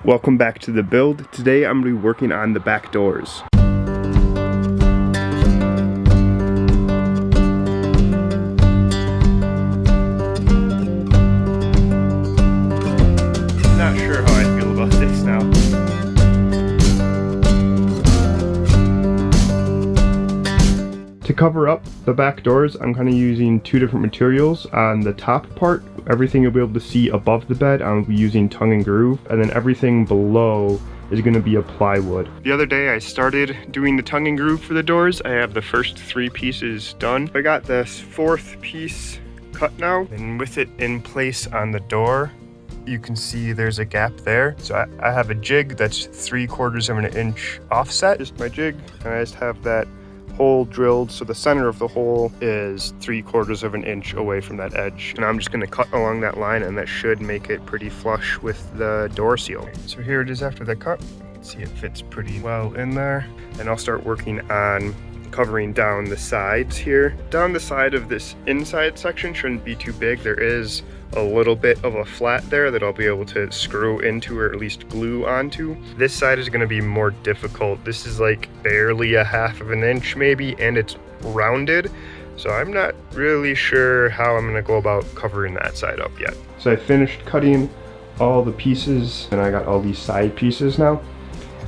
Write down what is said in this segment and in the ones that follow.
Welcome back to the build. Today I'm going to be working on the back doors. Not sure how I feel about this now. To cover up the back doors, I'm kind of using two different materials. On the top part, everything you'll be able to see above the bed, I'll be using tongue and groove, and then everything below is going to be a plywood. The other day I started doing the tongue and groove for the doors. I have the first 3 pieces done. I got this 4th piece cut now, and with it in place on the door, you can see there's a gap there. So I have a jig that's 3/4 of an inch offset. Just my jig, and I just have that hole drilled, so the center of the hole is 3/4 of an inch away from that edge, and I'm just going to cut along that line, and that should make it pretty flush with the door seal. So here it is after the cut. You can see it fits pretty well in there, and I'll start working on covering down the sides here. Down the side of this inside section shouldn't be too big. There is a little bit of a flat there that I'll be able to screw into, or at least glue onto. This side is going to be more difficult. This is like barely a 1/2 inch maybe, and it's rounded, so I'm not really sure how I'm going to go about covering that side up yet. So I finished cutting all the pieces, and I got all these side pieces now,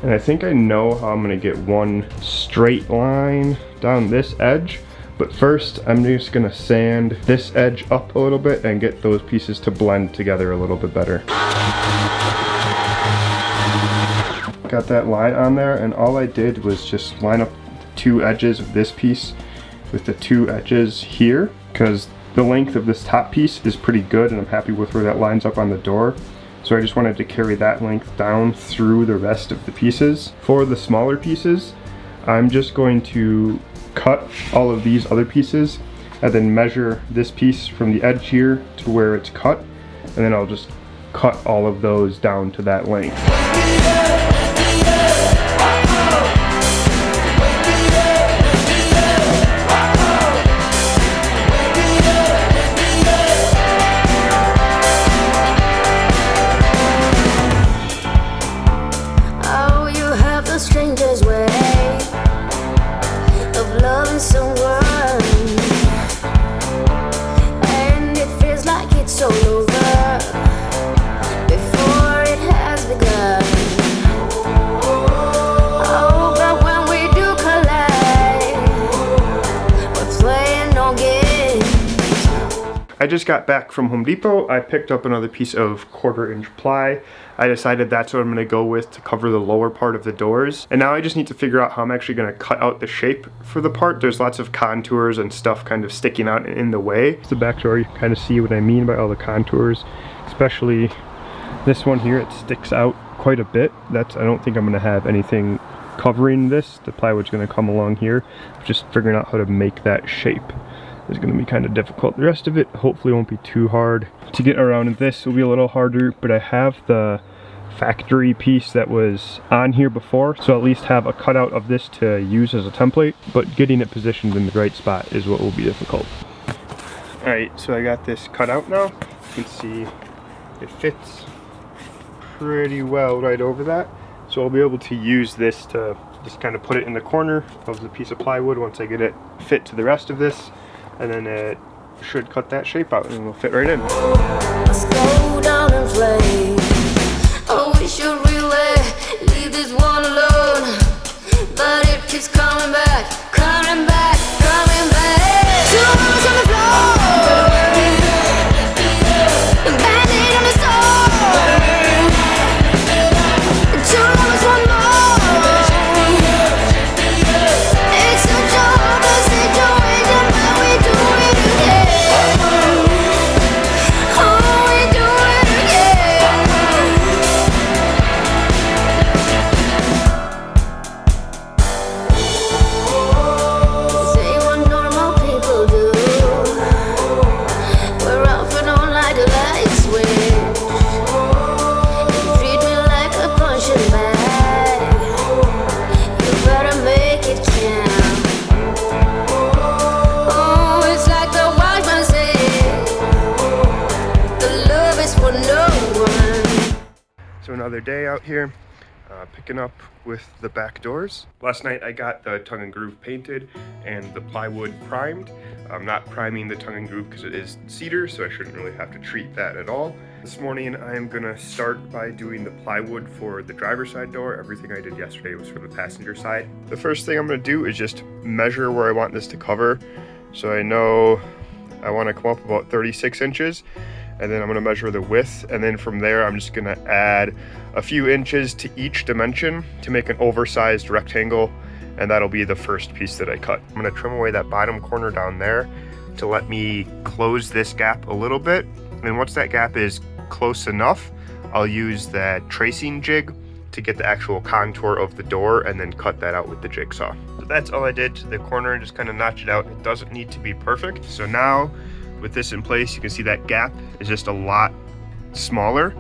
and I think I know how I'm going to get one straight line down this edge. But first, I'm just gonna sand this edge up a little bit and get those pieces to blend together a little bit better. Got that line on there, and all I did was just line up the 2 edges of this piece with the 2 edges here, because the length of this top piece is pretty good, and I'm happy with where that lines up on the door. So I just wanted to carry that length down through the rest of the pieces. For the smaller pieces, I'm just going to cut all of these other pieces and then measure this piece from the edge here to where it's cut, and then I'll just cut all of those down to that length. Oh, you have the strangest way of loving someone, and it feels like it's all over before it has begun. Oh, but when we do collide, we're playing no games. I just got back from Home Depot. I picked up another piece of 1/4 inch ply. I decided that's what I'm going to go with to cover the lower part of the doors. And now I just need to figure out how I'm actually going to cut out the shape for the part. There's lots of contours and stuff kind of sticking out in the way. The back door, you can kind of see what I mean by all the contours, especially this one here. It sticks out quite a bit. I don't think I'm going to have anything covering this. The plywood's going to come along here. Just figuring out how to make that shape is going to be kind of difficult. The rest of it hopefully won't be too hard to get around, and this will be a little harder, but I have the factory piece that was on here before, so at least have a cutout of this to use as a template, but getting it positioned in the right spot is what will be difficult. Alright, so I got this cut out now. You can see it fits pretty well right over that, so I'll be able to use this to just kind of put it in the corner of the piece of plywood once I get it fit to the rest of this, and then it should cut that shape out and it'll fit right in. Let's go down in flames. Oh, we should really leave this one alone, but it keeps coming back, coming back, coming back. 2 hours on the floor, bandit on the store. 2 hours, one more. It's such a hopeless situation, but we do it again. Oh, we do it again. another day out here, picking up with the back doors. Last night I got the tongue and groove painted and the plywood primed. I'm not priming the tongue and groove because it is cedar, so I shouldn't really have to treat that at all. This morning I am gonna start by doing the plywood for the driver's side door. Everything I did yesterday was for the passenger side. The first thing I'm gonna do is just measure where I want this to cover. So I know I want to come up about 36 inches, and then I'm going to measure the width, and then from there I'm just going to add a few inches to each dimension to make an oversized rectangle, and that'll be the first piece that I cut. I'm going to trim away that bottom corner down there to let me close this gap a little bit, and once that gap is close enough, I'll use that tracing jig to get the actual contour of the door and then cut that out with the jigsaw. So that's all I did to the corner, just kind of notch it out. It doesn't need to be perfect. So now with this in place, you can see that gap is just a lot smaller,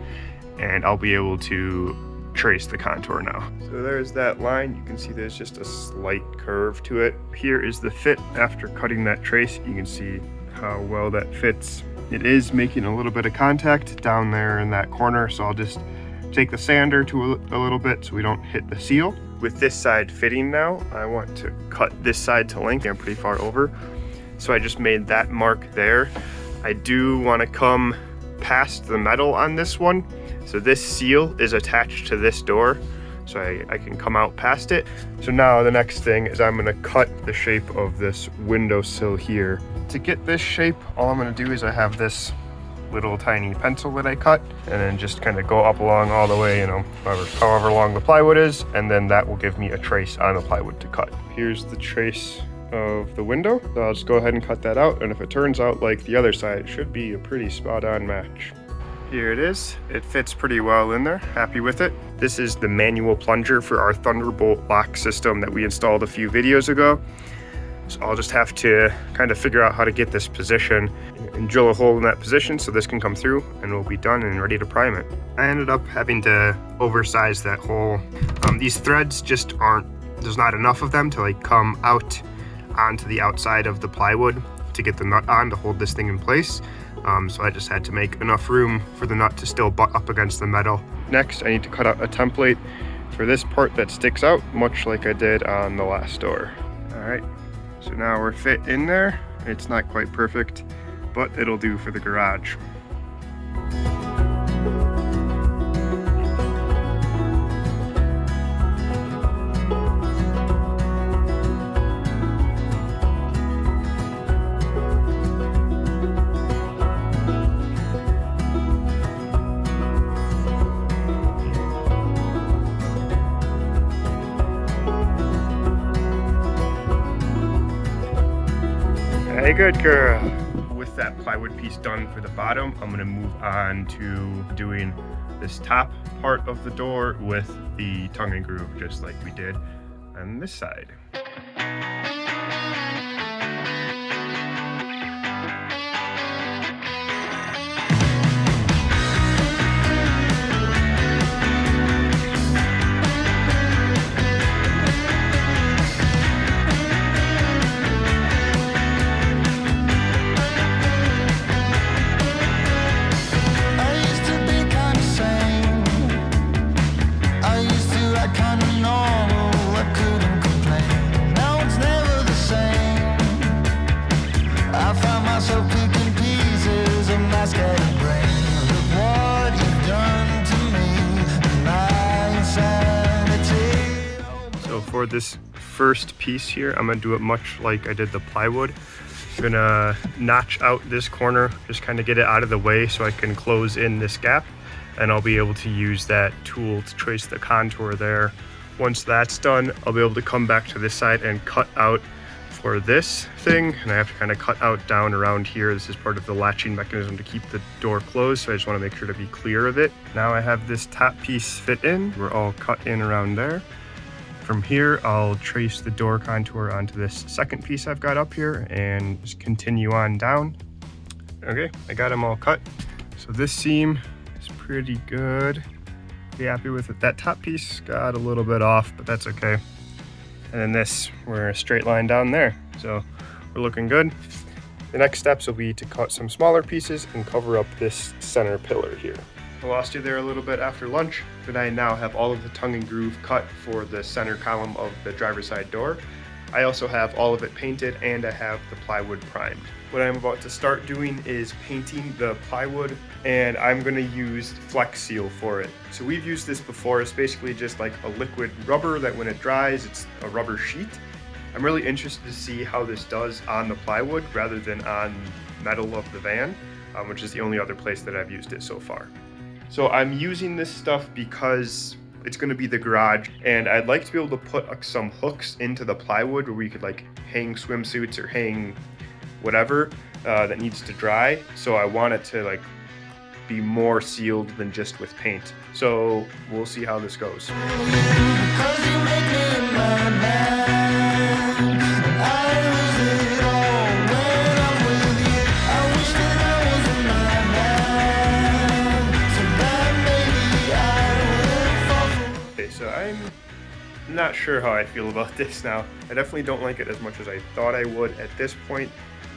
and I'll be able to trace the contour now. So there's that line. You can see there's just a slight curve to it. Here is the fit after cutting that trace. You can see how well that fits. It is making a little bit of contact down there in that corner, so I'll just take the sander to a little bit so we don't hit the seal. With this side fitting now, I want to cut this side to length. I'm pretty far over, so I just made that mark there. I do want to come past the metal on this one, so this seal is attached to this door, so I can come out past it. So now the next thing is I'm going to cut the shape of this windowsill here. To get this shape, all I'm going to do is I have this little tiny pencil that I cut, and then just kind of go up along all the way, you know, however long the plywood is, and then that will give me a trace on the plywood to cut. Here's the trace of the window, so I'll just go ahead and cut that out, and if it turns out like the other side, it should be a pretty spot on match. Here it is. It fits pretty well in there. Happy with it. This is the manual plunger for our Thunderbolt lock system that we installed a few videos ago. So I'll just have to kind of figure out how to get this position and drill a hole in that position so this can come through, and we'll be done and ready to prime it. I ended up having to oversize that hole. These threads just aren't, there's not enough of them to like come out onto the outside of the plywood to get the nut on to hold this thing in place. So I just had to make enough room for the nut to still butt up against the metal. Next, I need to cut out a template for this part that sticks out, much like I did on the last door. All right. So now we're fit in there. It's not quite perfect, but it'll do for the garage. Hey, good girl. With that plywood piece done for the bottom, I'm gonna move on to doing this top part of the door with the tongue and groove, just like we did on this side. For this first piece here, I'm gonna do it much like I did the plywood. I'm gonna notch out this corner, just kind of get it out of the way so I can close in this gap, and I'll be able to use that tool to trace the contour there. Once that's done, I'll be able to come back to this side and cut out for this thing, and I have to kind of cut out down around here. This is part of the latching mechanism to keep the door closed, so I just want to make sure to be clear of it. Now I have this top piece fit in. We're all cut in around there. From here, I'll trace the door contour onto this second piece I've got up here and just continue on down. Okay, I got them all cut. So this seam is pretty good. Be happy with it. That top piece got a little bit off, but that's okay. And then this, we're a straight line down there. So we're looking good. The next steps will be to cut some smaller pieces and cover up this center pillar here. I lost you there a little bit after lunch, but I now have all of the tongue and groove cut for the center column of the driver's side door. I also have all of it painted and I have the plywood primed. What I'm about to start doing is painting the plywood, and I'm going to use Flex Seal for it. So we've used this before. It's basically just like a liquid rubber that when it dries, it's a rubber sheet. I'm really interested to see how this does on the plywood rather than on metal of the van, which is the only other place that I've used it so far. So I'm using this stuff because it's going to be the garage, and I'd like to be able to put some hooks into the plywood where we could like hang swimsuits or hang whatever that needs to dry. So I want it to like be more sealed than just with paint. So we'll see how this goes. Okay, so I'm not sure how I feel about this now. I definitely don't like it as much as I thought I would at this point.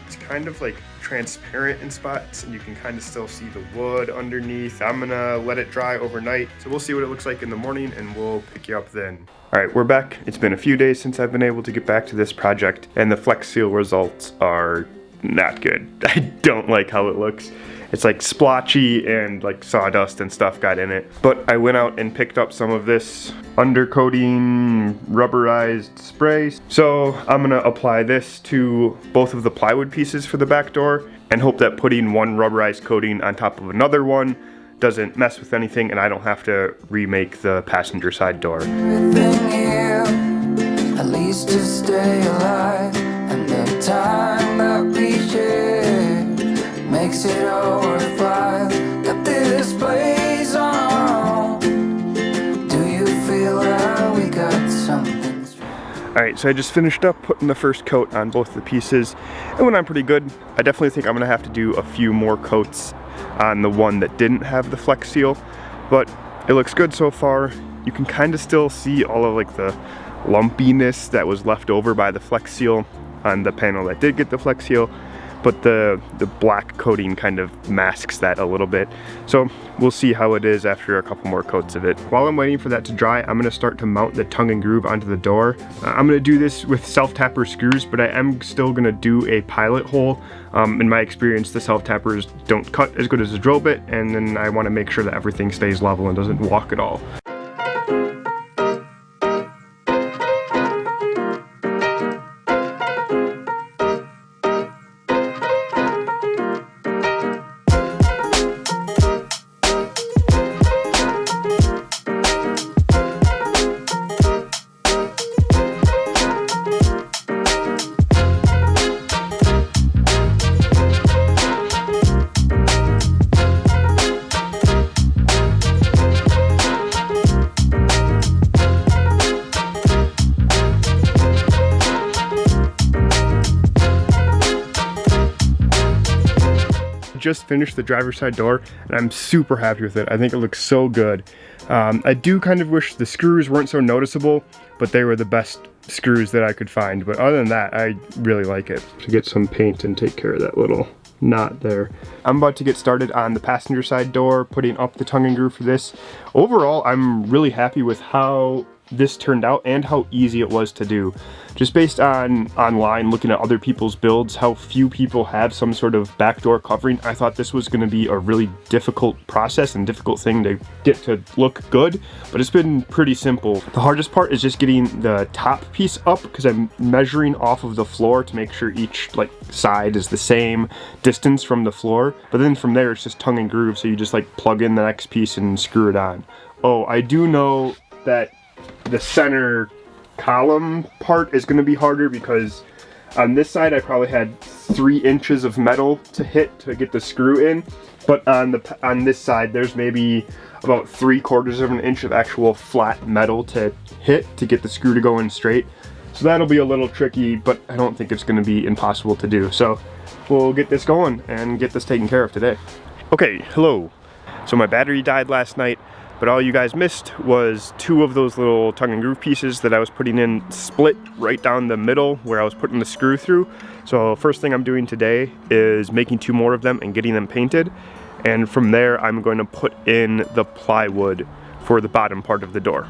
It's kind of like transparent in spots and you can kind of still see the wood underneath. I'm gonna let it dry overnight, so we'll see what it looks like in the morning and we'll pick you up then. All right, we're back. It's been a few days since I've been able to get back to this project, and the Flex Seal results are not good. I don't like how it looks. It's like splotchy and like sawdust and stuff got in it. But I went out and picked up some of this undercoating rubberized spray. So I'm gonna apply this to both of the plywood pieces for the back door and hope that putting one rubberized coating on top of another one doesn't mess with anything and I don't have to remake the passenger side door. Everything here, at least to stay alive, and the time that we share makes it all worthwhile. Got this place on our own. Do you feel like we got something strong? Alright, so I just finished up putting the first coat on both the pieces. It went on pretty good. I definitely think I'm gonna have to do a few more coats on the one that didn't have the Flex Seal, but it looks good so far. You can kind of still see all of like the lumpiness that was left over by the Flex Seal on the panel that did get the Flex Seal, but the black coating kind of masks that a little bit. So we'll see how it is after a couple more coats of it. While I'm waiting for that to dry, I'm gonna start to mount the tongue and groove onto the door. I'm gonna do this with self-tapper screws, but I am still gonna do a pilot hole. In my experience, the self-tappers don't cut as good as a drill bit, and then I wanna make sure that everything stays level and doesn't walk at all. Just finished the driver's side door and I'm super happy with it. I think it looks so good. I do kind of wish the screws weren't so noticeable, but they were the best screws that I could find. But other than that, I really like it. To get some paint and take care of that little knot there. I'm about to get started on the passenger side door, putting up the tongue and groove for this. Overall, I'm really happy with how this turned out and how easy it was to do. Just based on online, looking at other people's builds, how few people have some sort of backdoor covering, I thought this was going to be a really difficult process and difficult thing to get to look good, but it's been pretty simple. The hardest part is just getting the top piece up because I'm measuring off of the floor to make sure each like side is the same distance from the floor, but then from there it's just tongue and groove, so you just like plug in the next piece and screw it on. Oh, I do know that the center column part is going to be harder because on this side I probably had 3 inches of metal to hit to get the screw in, but on this side there's maybe about 3/4 of an inch of actual flat metal to hit to get the screw to go in straight. So that'll be a little tricky, but I don't think it's going to be impossible to do. So we'll get this going and get this taken care of today. Okay, hello. So my battery died last night, but all you guys missed was 2 of those little tongue and groove pieces that I was putting in split right down the middle where I was putting the screw through. So first thing I'm doing today is making 2 more of them and getting them painted. And from there, I'm going to put in the plywood for the bottom part of the door.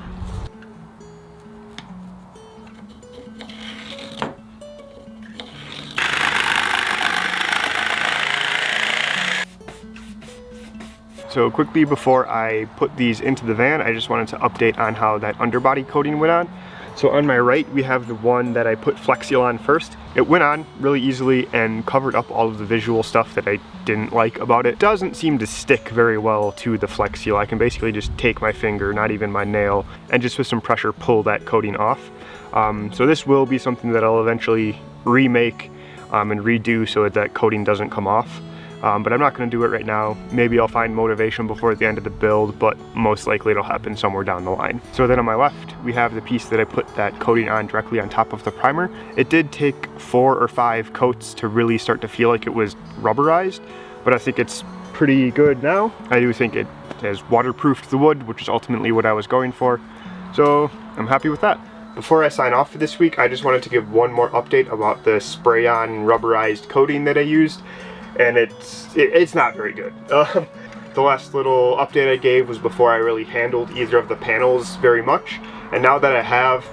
So quickly before I put these into the van, I just wanted to update on how that underbody coating went on. So on my right, we have the one that I put Flex Seal on first. It went on really easily and covered up all of the visual stuff that I didn't like about it. Doesn't seem to stick very well to the Flex Seal. I can basically just take my finger, not even my nail, and just with some pressure pull that coating off. So this will be something that I'll eventually remake and redo so that coating doesn't come off. But I'm not going to do it right now. Maybe I'll find motivation before the end of the build, but most likely it'll happen somewhere down the line. So then on my left, we have the piece that I put that coating on directly on top of the primer. It did take 4 or 5 coats to really start to feel like it was rubberized, but I think it's pretty good now. I do think it has waterproofed the wood, which is ultimately what I was going for. So I'm happy with that. Before I sign off for this week, I just wanted to give one more update about the spray-on rubberized coating that I used. And it's not very good. The last little update I gave was before I really handled either of the panels very much. And now that I have,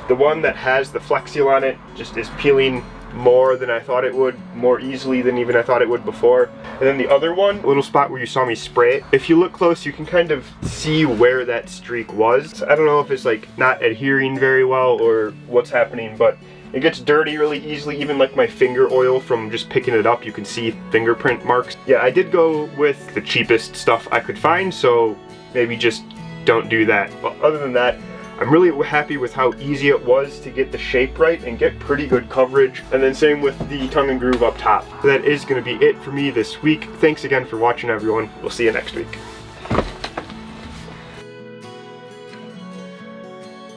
the one that has the Flex Seal on it just is peeling more than I thought it would, more easily than even I thought it would before. And then the other one, a little spot where you saw me spray it, if you look close you can kind of see where that streak was. I don't know if it's like not adhering very well or what's happening, but it gets dirty really easily. Even like my finger oil from just picking it up, you can see fingerprint marks. Yeah, I did go with the cheapest stuff I could find, so maybe just don't do that. But other than that, I'm really happy with how easy it was to get the shape right and get pretty good coverage. And then same with the tongue and groove up top. So that is going to be it for me this week. Thanks again for watching, everyone. We'll see you next week.